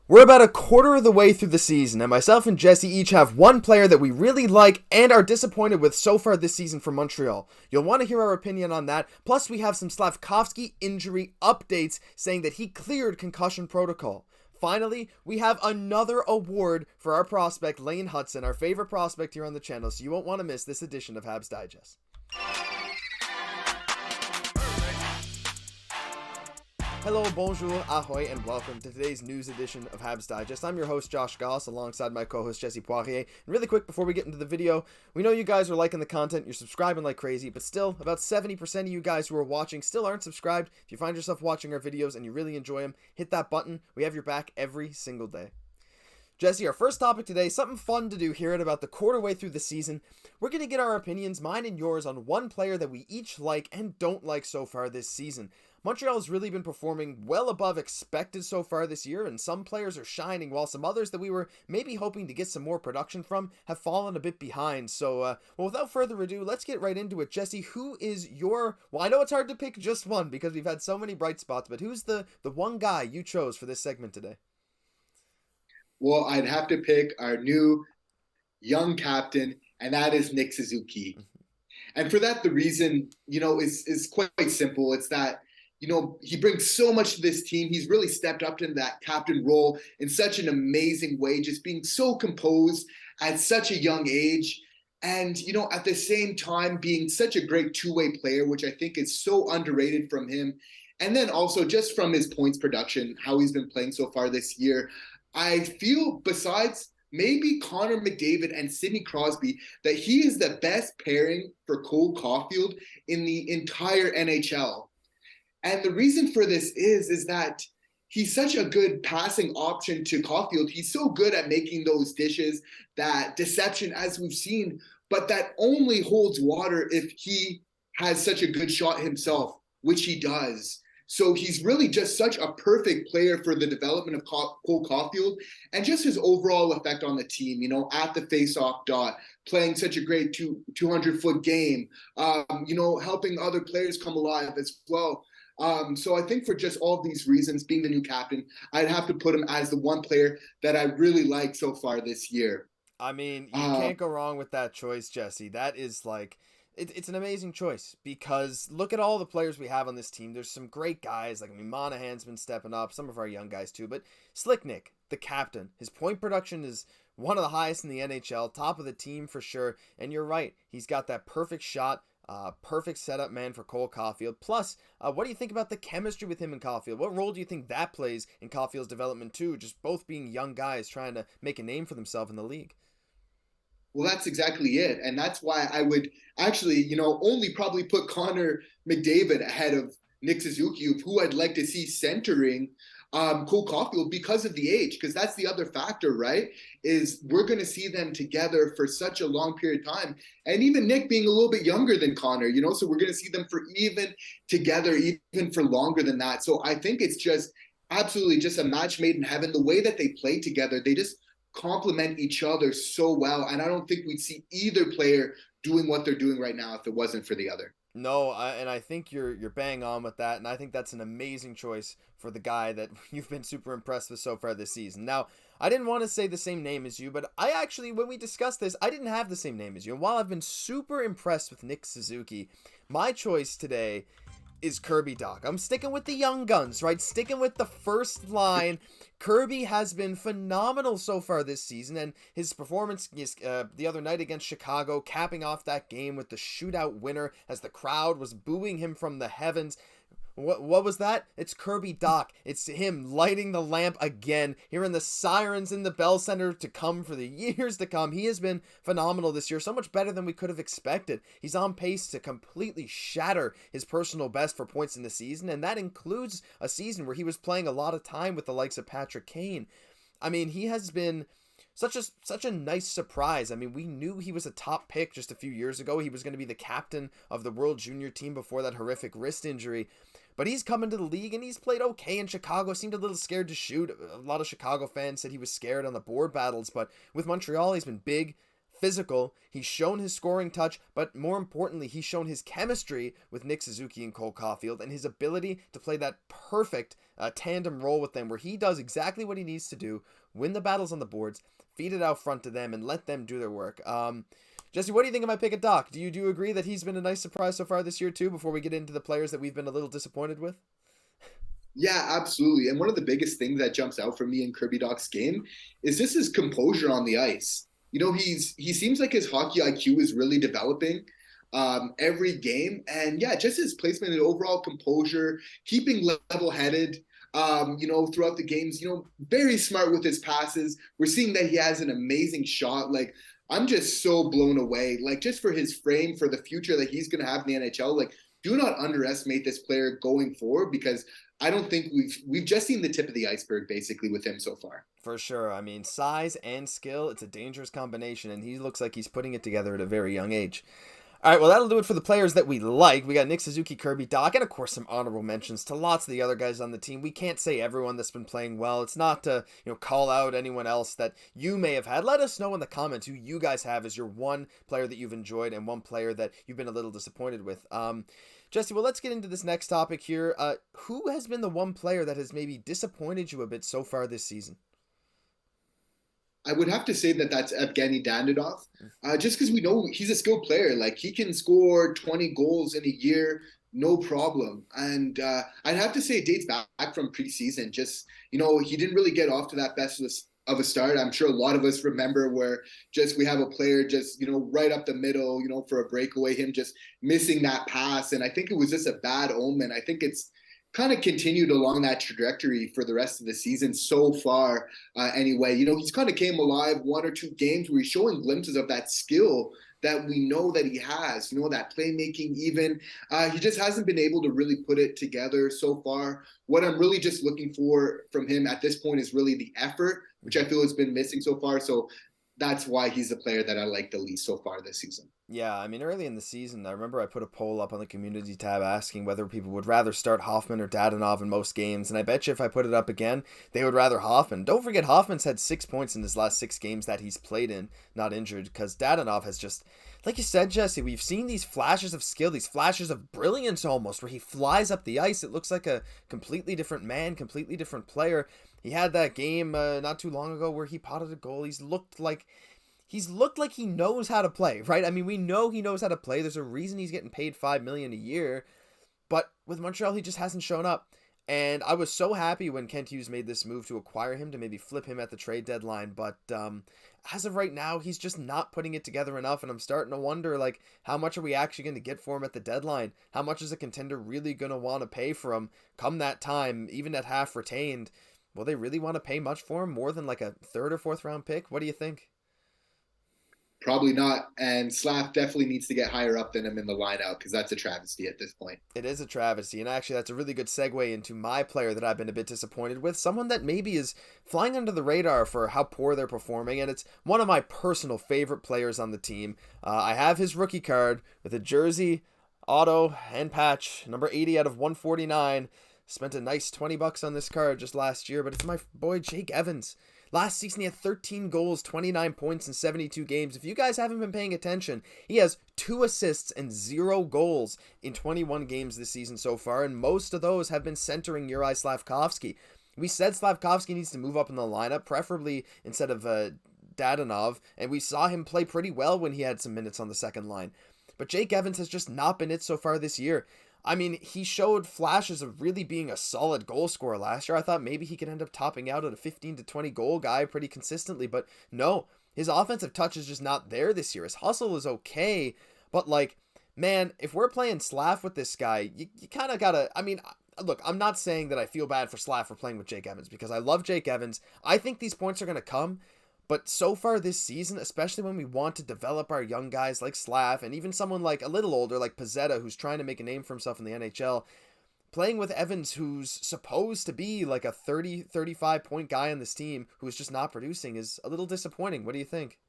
We're about a quarter of the way through the season, and myself and Jesse each have one player that we really like and are disappointed with so far this season for Montreal. You'll want to hear our opinion on that, plus we have some Slafkovsky injury updates saying that he cleared concussion protocol. Finally, we have another award for our prospect, Lane Hutson, our favorite prospect here on the channel, so you won't want to miss this edition of Habs Digest. Hello, bonjour, ahoy, and welcome to today's news edition of Habs Digest. I'm your host, Josh Gosse, alongside my co-host, Jesse Poirier. And really quick, before we get into the video, we know you guys are liking the content, you're subscribing like crazy, but still, about 70% of you guys who are watching still aren't subscribed. If you find yourself watching our videos and you really enjoy them, hit that button. We have your back every single day. Jesse, our first topic today, something fun to do here at about the quarter way through the season. We're going to get our opinions, mine and yours, on one player that we each like and don't like so far this season. Montreal has really been performing well above expected so far this year, and some players are shining, while some others that we were maybe hoping to get some more production from have fallen a bit behind. So, well, without further ado, let's get right into it. Jesse, who is your... Well, I know it's hard to pick just one because we've had so many bright spots, but who's the one guy you chose for this segment today? Well, I'd have to pick our new young captain, and that is Nick Suzuki. And for that, the reason, is quite simple. It's that, he brings so much to this team. He's really stepped up into that captain role in such an amazing way, just being so composed at such a young age. And, at the same time, being such a great two-way player, which I think is so underrated from him. And then also just from his points production, how he's been playing so far this year, I feel besides maybe Connor McDavid and Sidney Crosby, that he is the best pairing for Cole Caulfield in the entire NHL. And the reason for this is that he's such a good passing option to Caulfield. He's so good at making those dishes, that deception as we've seen, but that only holds water if he has such a good shot himself, which he does. So he's really just such a perfect player for the development of Cole Caulfield and just his overall effect on the team, at the face-off dot, playing such a great 200-foot game, helping other players come alive as well. So I think for just all of these reasons, being the new captain, I'd have to put him as the one player that I really like so far this year. I mean, you can't go wrong with that choice, Jesse. That is like... It's an amazing choice because look at all the players we have on this team. There's some great guys. Monahan's been stepping up, some of our young guys too. But Slicknick, the captain, his point production is one of the highest in the NHL, top of the team for sure. And you're right, he's got that perfect shot, perfect setup man for Cole Caulfield. Plus, what do you think about the chemistry with him and Caulfield? What role do you think that plays in Caulfield's development too? Just both being young guys trying to make a name for themselves in the league. Well, that's exactly it. And that's why I would actually, only probably put Connor McDavid ahead of Nick Suzuki, of who I'd like to see centering Cole Caulfield because of the age. Because that's the other factor, right? Is we're going to see them together for such a long period of time. And even Nick being a little bit younger than Connor, so we're going to see them for even together, even for longer than that. So I think it's just absolutely just a match made in heaven. The way that they play together, they just complement each other so well, and I don't think we'd see either player doing what they're doing right now if it wasn't for the other. No, and I think you're bang on with that, and I think that's an amazing choice for the guy that you've been super impressed with so far this season. Now, I didn't want to say the same name as you, but I actually, when we discussed this, I didn't have the same name as you, and while I've been super impressed with Nick Suzuki, my choice today is Kirby Dach. I'm sticking with the young guns, right? Sticking with the first line. Kirby has been phenomenal so far this season, and his performance the other night against Chicago, capping off that game with the shootout winner as the crowd was booing him from the heavens. What was that? It's Kirby Dach. It's him lighting the lamp again, hearing the sirens in the Bell Center to come for the years to come. He has been phenomenal this year, so much better than we could have expected. He's on pace to completely shatter his personal best for points in the season, and that includes a season where he was playing a lot of time with the likes of Patrick Kane. I mean, he has been such a nice surprise. I mean, we knew he was a top pick just a few years ago. He was going to be the captain of the World Junior team before that horrific wrist injury. But he's come into the league and he's played okay in Chicago. Seemed a little scared to shoot. A lot of Chicago fans said he was scared on the board battles. But with Montreal, he's been big, physical. He's shown his scoring touch. But more importantly, he's shown his chemistry with Nick Suzuki and Cole Caulfield and his ability to play that perfect tandem role with them where he does exactly what he needs to do, win the battles on the boards, feed it out front to them, and let them do their work. Jesse, what do you think of my pick at Dach? Do you agree that he's been a nice surprise so far this year too, before we get into the players that we've been a little disappointed with? Yeah, absolutely. And one of the biggest things that jumps out for me in Kirby Dach's game is just his composure on the ice. He seems like his hockey IQ is really developing every game. And yeah, just his placement and overall composure, keeping level-headed, throughout the games, very smart with his passes. We're seeing that he has an amazing shot. Like, I'm just so blown away. Like, just for his frame, for the future that he's going to have in the NHL, like, do not underestimate this player going forward, because I don't think we've just seen the tip of the iceberg basically with him so far. For sure. I mean, size and skill, it's a dangerous combination, and he looks like he's putting it together at a very young age. All right, well, that'll do it for the players that we like. We got Nick Suzuki, Kirby, Dach, and of course some honorable mentions to lots of the other guys on the team. We can't say everyone that's been playing well. It's not to call out anyone else that you may have had. Let us know in the comments who you guys have as your one player that you've enjoyed and one player that you've been a little disappointed with. Jesse, well, let's get into this next topic here. Who has been the one player that has maybe disappointed you a bit so far this season? I would have to say that that's Evgenii Dadonov, just because we know he's a skilled player. Like, he can score 20 goals in a year, no problem. And I'd have to say it dates back from preseason. Just, he didn't really get off to that best of a start. I'm sure a lot of us remember where just we have a player just, right up the middle, for a breakaway, him just missing that pass. And I think it was just a bad omen. I think it's kind of continued along that trajectory for the rest of the season so far. Anyway, he's kind of came alive one or two games where he's showing glimpses of that skill that we know that he has, that playmaking even. He just hasn't been able to really put it together so far. What I'm really just looking for from him at this point is really the effort, which I feel has been missing so far. So that's why he's the player that I like the least so far this season. Yeah, I mean, early in the season, I remember I put a poll up on the community tab asking whether people would rather start Hoffman or Dadonov in most games, and I bet you if I put it up again, they would rather Hoffman. Don't forget, Hoffman's had 6 points in his last 6 games that he's played in, not injured, because Dadonov has just, like you said, Jesse, we've seen these flashes of skill, these flashes of brilliance almost, where he flies up the ice. It looks like a completely different man, completely different player. He had that game not too long ago where he potted a goal. He's looked like he knows how to play, right? I mean, we know he knows how to play. There's a reason he's getting paid $5 million a year. But with Montreal, he just hasn't shown up. And I was so happy when Kent Hughes made this move to acquire him, to maybe flip him at the trade deadline. But as of right now, he's just not putting it together enough. And I'm starting to wonder, like, how much are we actually going to get for him at the deadline? How much is a contender really going to want to pay for him come that time, even at half retained? Will they really want to pay much for him? More than like a 3rd or 4th round pick? What do you think? Probably not. And Slav definitely needs to get higher up than him in the lineup, because that's a travesty at this point. It is a travesty. And actually, that's a really good segue into my player that I've been a bit disappointed with. Someone that maybe is flying under the radar for how poor they're performing. And it's one of my personal favorite players on the team. I have his rookie card with a jersey, auto, and patch, number 80 out of 149. Spent a nice $20 on this card just last year, but it's my boy Jake Evans. Last season, he had 13 goals, 29 points in 72 games. If you guys haven't been paying attention, he has 2 assists and 0 goals in 21 games this season so far, and most of those have been centering Juraj Slafkovsky. We said Slafkovsky needs to move up in the lineup, preferably instead of Dadonov, and we saw him play pretty well when he had some minutes on the second line. But Jake Evans has just not been it so far this year. I mean, he showed flashes of really being a solid goal scorer last year. I thought maybe he could end up topping out at a 15 to 20 goal guy pretty consistently, but no, his offensive touch is just not there this year. His hustle is okay, but like, man, if we're playing Slav with this guy, you kind of gotta, I mean, look, I'm not saying that I feel bad for Slav for playing with Jake Evans, because I love Jake Evans. I think these points are going to come. But so far this season, especially when we want to develop our young guys like Slav, and even someone like a little older like Pezzetta, who's trying to make a name for himself in the NHL, playing with Evans, who's supposed to be like a 30, 35 point guy on this team, who is just not producing, is a little disappointing. What do you think?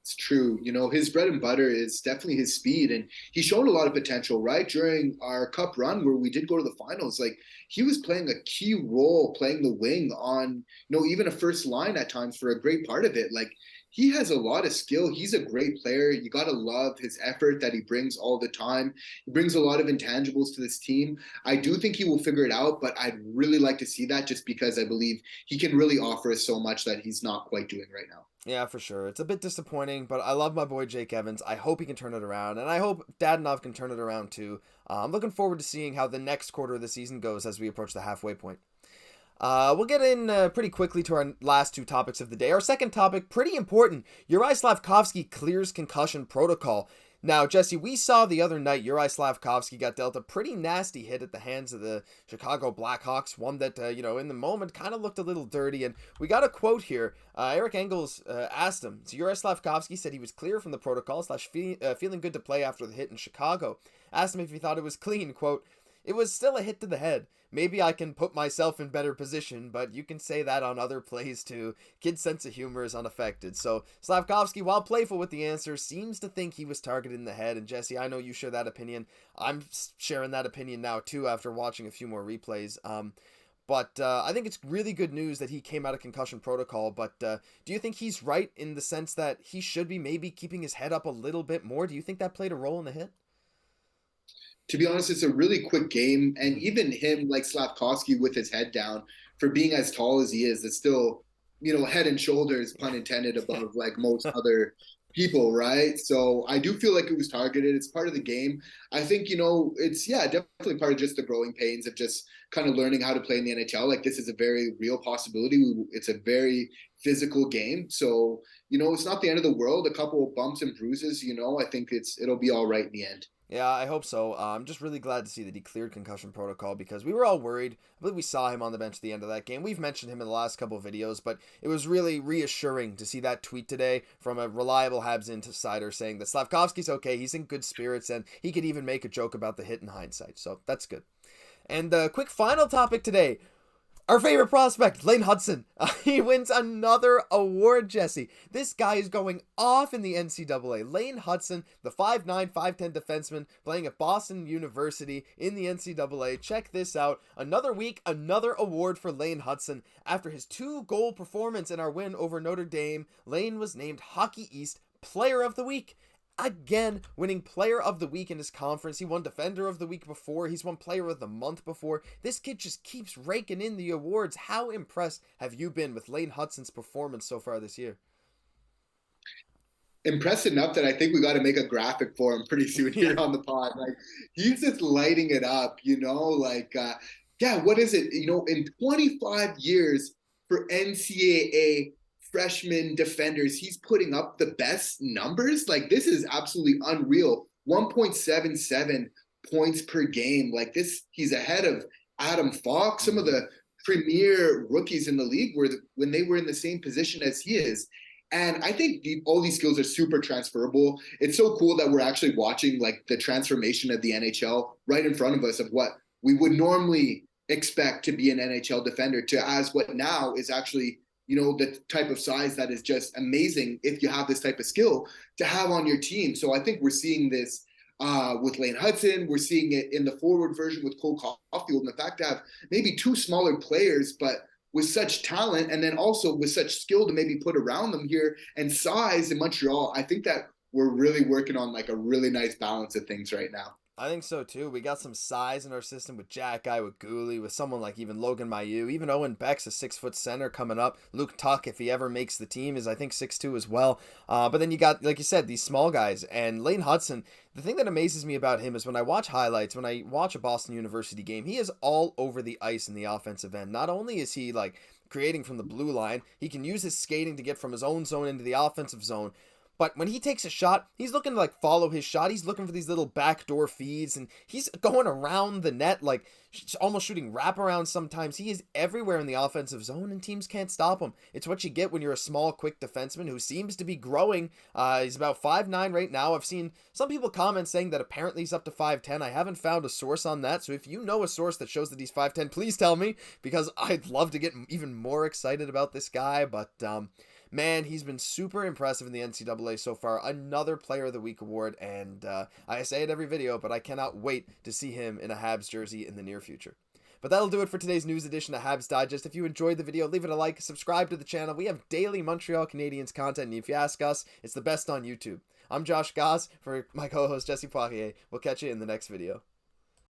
It's true. His bread and butter is definitely his speed, and he's shown a lot of potential, right? During our cup run where we did go to the finals, like, he was playing a key role, playing the wing on, even a first line at times for a great part of it. Like, he has a lot of skill. He's a great player. You got to love his effort that he brings all the time. He brings a lot of intangibles to this team. I do think he will figure it out, but I'd really like to see that just because I believe he can really offer us so much that he's not quite doing right now. Yeah, for sure. It's a bit disappointing, but I love my boy Jake Evans. I hope he can turn it around, and I hope Dadonov can turn it around too. I'm looking forward to seeing how the next quarter of the season goes as we approach the halfway point. We'll get in pretty quickly to our last two topics of the day. Our second topic, pretty important. Juraj Slafkovsky clears concussion protocol. Now, Jesse, we saw the other night Juraj Slafkovsky got dealt a pretty nasty hit at the hands of the Chicago Blackhawks, one that, in the moment kind of looked a little dirty. And we got a quote here. Eric Engels asked him. So Juraj Slafkovsky said he was clear from the protocol / feeling good to play after the hit in Chicago. Asked him if he thought it was clean. Quote, "It was still a hit to the head. Maybe I can put myself in better position, but you can say that on other plays too. Kid's sense of humor is unaffected." So Slafkovsky, while playful with the answer, seems to think he was targeted in the head. And Jesse, I know you share that opinion. I'm sharing that opinion now too after watching a few more replays. But I think it's really good news that he came out of concussion protocol. But do you think he's right in the sense that he should be maybe keeping his head up a little bit more? Do you think that played a role in the hit? To be honest, it's a really quick game. And even him, like Slafkovsky, with his head down, for being as tall as he is still, head and shoulders, pun intended, Yeah. above like most other people, right? So I do feel like it was targeted. It's part of the game. I think, it's, yeah, definitely part of just the growing pains of just kind of learning how to play in the NHL. Like, this is a very real possibility. It's a very physical game. So, it's not the end of the world. A couple of bumps and bruises, I think it'll be all right in the end. Yeah, I hope so. I'm just really glad to see that he cleared concussion protocol because we were all worried. I believe we saw him on the bench at the end of that game. We've mentioned him in the last couple of videos, but it was really reassuring to see that tweet today from a reliable Habs insider saying that Slafkovsky's okay, he's in good spirits, and he could even make a joke about the hit in hindsight. So that's good. And the quick final topic today. Our favorite prospect, Lane Hutson. He wins another award, Jesse. This guy is going off in the NCAA. Lane Hutson, the 5'9", 5'10" defenseman playing at Boston University in the NCAA. Check this out. Another week, another award for Lane Hutson. After his 2-goal performance in our win over Notre Dame, Lane was named Hockey East Player of the Week. Again, winning Player of the Week in his conference. He won Defender of the Week before. He's won Player of the Month before. This kid just keeps raking in the awards. How impressed have you been with Lane Hutson's performance so far this year? Impressed enough that I think we got to make a graphic for him pretty soon here on the pod. Like, he's just lighting it up, yeah, what is it? In 25 years for NCAA freshman defenders, he's putting up the best numbers. Like, this is absolutely unreal. 1.77 points per game. Like, this, he's ahead of Adam Fox, some of the premier rookies in the league when they were in the same position as he is. And I think all these skills are super transferable. It's so cool that we're actually watching like the transformation of the NHL right in front of us of what we would normally expect to be an NHL defender to as what now is actually, the type of size that is just amazing if you have this type of skill to have on your team. So I think we're seeing this with Lane Hutson. We're seeing it in the forward version with Cole Caulfield, and the fact to have maybe two smaller players, but with such talent and then also with such skill to maybe put around them here and size in Montreal. I think that we're really working on like a really nice balance of things right now. I think so too. We got some size in our system with Jack Guy, with Gouli, with someone like even Logan Mailloux. Even Owen Beck's a 6-foot center coming up. Luke Tuck, if he ever makes the team, is I think 6'2" as well. But then you got, like you said, these small guys. And Lane Hutson, the thing that amazes me about him is when I watch highlights, when I watch a Boston University game, he is all over the ice in the offensive end. Not only is he like creating from the blue line, he can use his skating to get from his own zone into the offensive zone. But when he takes a shot, he's looking to like follow his shot. He's looking for these little backdoor feeds, and he's going around the net, like almost shooting wraparound sometimes. He is everywhere in the offensive zone, and teams can't stop him. It's what you get when you're a small, quick defenseman who seems to be growing. He's about 5'9" right now. I've seen some people comment saying that apparently he's up to 5'10". I haven't found a source on that, so if you know a source that shows that he's 5'10", please tell me, because I'd love to get even more excited about this guy. But man, he's been super impressive in the NCAA so far. Another Player of the Week award, and I say it every video, but I cannot wait to see him in a Habs jersey in the near future. But that'll do it for today's news edition of Habs Digest. If you enjoyed the video, leave it a like, subscribe to the channel. We have daily Montreal Canadiens content, and if you ask us, it's the best on YouTube. I'm Josh Gosse for my co-host Jesse Poirier. We'll catch you in the next video.